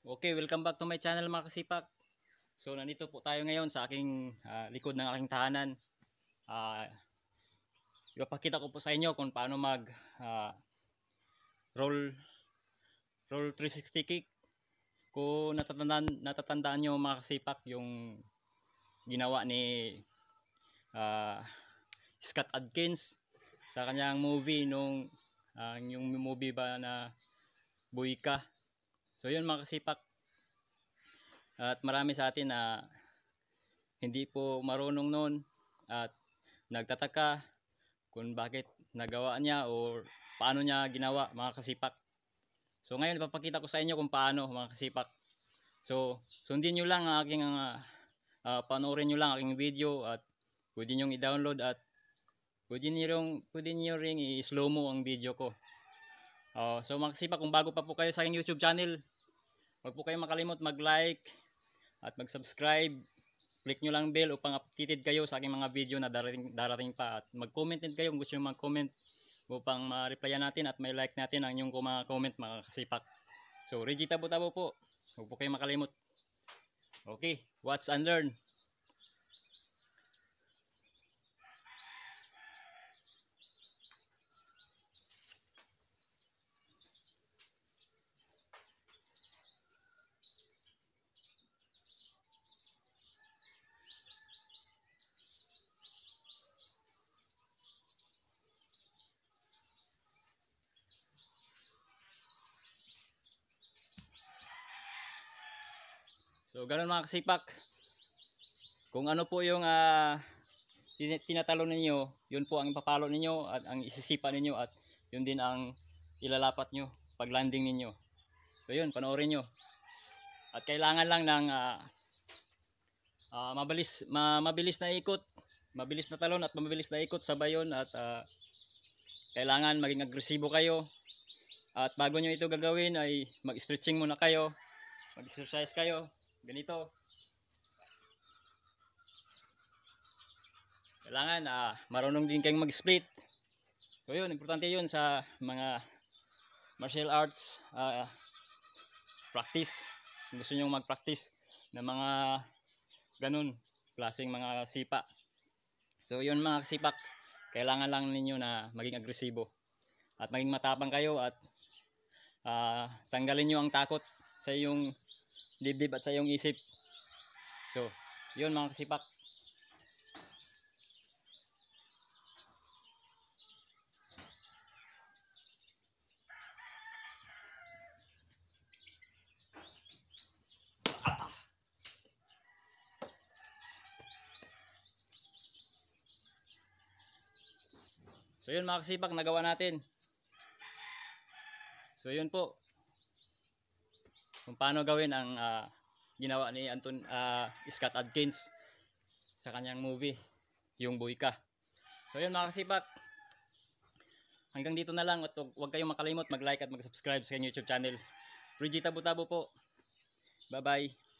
Okay, welcome back to my channel mga kasipak. So nandito po tayo ngayon sa aking likod ng aking tahanan. Ipapakita ko po sa inyo kung paano mag roll 360 kick. Kung natatandaan nyo mga kasipak yung ginawa ni Scott Adkins sa kanyang movie nung yung movie ba na Buika. So yun mga kasipak, at marami sa atin na hindi po marunong noon at nagtataka kung bakit nagawa niya o paano niya ginawa mga kasipak. So ngayon ipapakita ko sa inyo kung paano mga kasipak. So sundin nyo lang ang aking panoorin nyo lang aking video, at pwede nyo i-download at pwede nyo ring i-slow mo ang video ko. So mga kasipak, kung bago pa po kayo sa aking YouTube channel, huwag po kayo makalimot mag-like at mag-subscribe. Click nyo lang bell upang updated kayo sa aking mga video na darating pa. At mag-comment din kayo kung gusto nyo mag-comment upang ma-replyan natin at may like natin ang inyong mga comment mga kasipak. So Reggie Tabo-Tabo po, huwag po kayo makalimot. Okay, watch and learn. So ganun mga kasipak, kung ano po yung tinatalo ninyo, yun po ang ipapalo ninyo at ang isisipa ninyo, at yun din ang ilalapat nyo pag landing ninyo. So yun, panoorin nyo. At kailangan lang ng mabilis na ikot, mabilis na talon at mabilis na ikot sabay yun. At kailangan maging agresibo kayo. At bago nyo ito gagawin ay mag-stretching muna kayo, mag-exercise kayo. Ganito. Kailangan marunong din kayong mag-split. So yun, importante yun sa mga martial arts practice. Kung gusto nyo mag-practice ng mga ganun klaseng mga sipa. So yun mga kasipak, kailangan lang ninyo na maging agresibo at maging matapang kayo, at tanggalin nyo ang takot sa iyong dibdib at sa iyong isip. So yun mga kasipak. So yun mga kasipak, nagawa natin. So yun po, kung paano gawin ang ginawa ni Scott Adkins sa kanyang movie, yung Buika. So yun mga kasipak, hanggang dito na lang, at huwag kayong makalimot mag-like at mag-subscribe sa YouTube channel. Reggie Tabo-Tabo po. Bye bye.